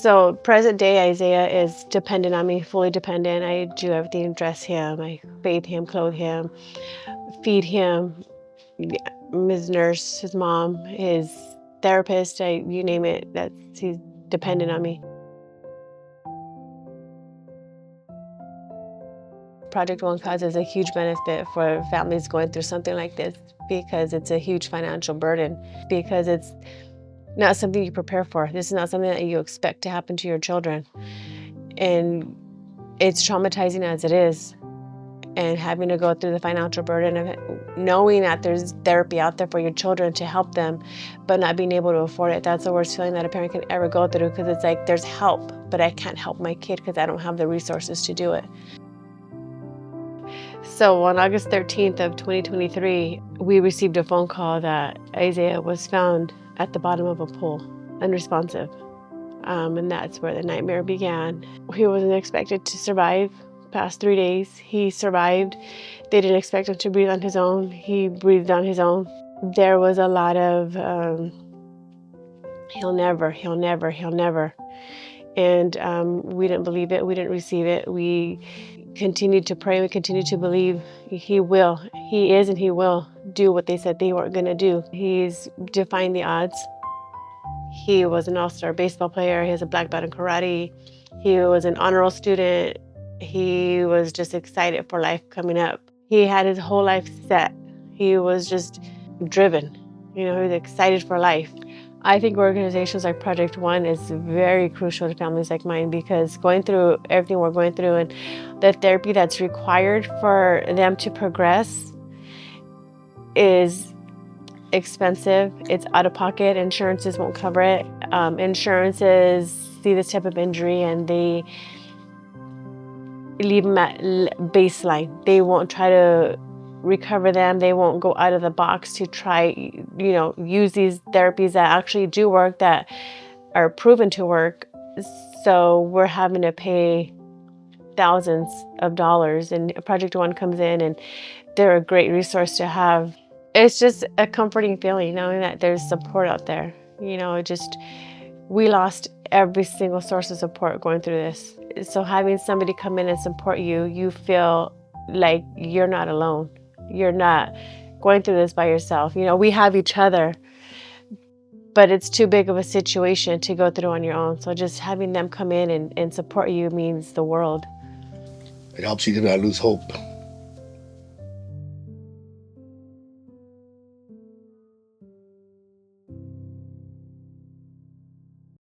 So present day Isaiah is dependent on me, fully dependent. I do everything, dress him, I bathe him, clothe him, feed him. His nurse, his mom, his therapist, you name it, he's dependent on me. Project One causes a huge benefit for families going through something like this because it's a huge financial burden, because it's not something you prepare for. This is not something that you expect to happen to your children. And it's traumatizing as it is. And having to go through the financial burden of it, knowing that there's therapy out there for your children to help them, but not being able to afford it, that's the worst feeling that a parent can ever go through, because it's like there's help, but I can't help my kid because I don't have the resources to do it. So on August 13th of 2023, we received a phone call that Isaiah was found at the bottom of a pool, unresponsive. And that's where the nightmare began. He wasn't expected to survive past 3 days. He survived. They didn't expect him to breathe on his own. He breathed on his own. There was a lot of, he'll never. And we didn't believe it. We didn't receive it. We continued to pray. We continued to believe he will. He is and he will do what they said they weren't going to do. He's defying the odds. He was an all-star baseball player. He has a black belt in karate. He was an honor roll student. He was just excited for life coming up. He had his whole life set. He was just driven. He was excited for life. I think organizations like Project One is very crucial to families like mine, because going through everything we're going through and the therapy that's required for them to progress is expensive. It's out of pocket. Insurances won't cover it. Insurances see this type of injury and they leave them at baseline. They won't try to recover them. They won't go out of the box to try, use these therapies that actually do work, that are proven to work. So we're having to pay thousands of dollars, and Project One comes in and they're a great resource to have. It's just a comforting feeling knowing that there's support out there. We lost every single source of support going through this. So having somebody come in and support you, you feel like you're not alone. You're not going through this by yourself. We have each other, but it's too big of a situation to go through on your own. So just having them come in and support you means the world. It helps you to not lose hope.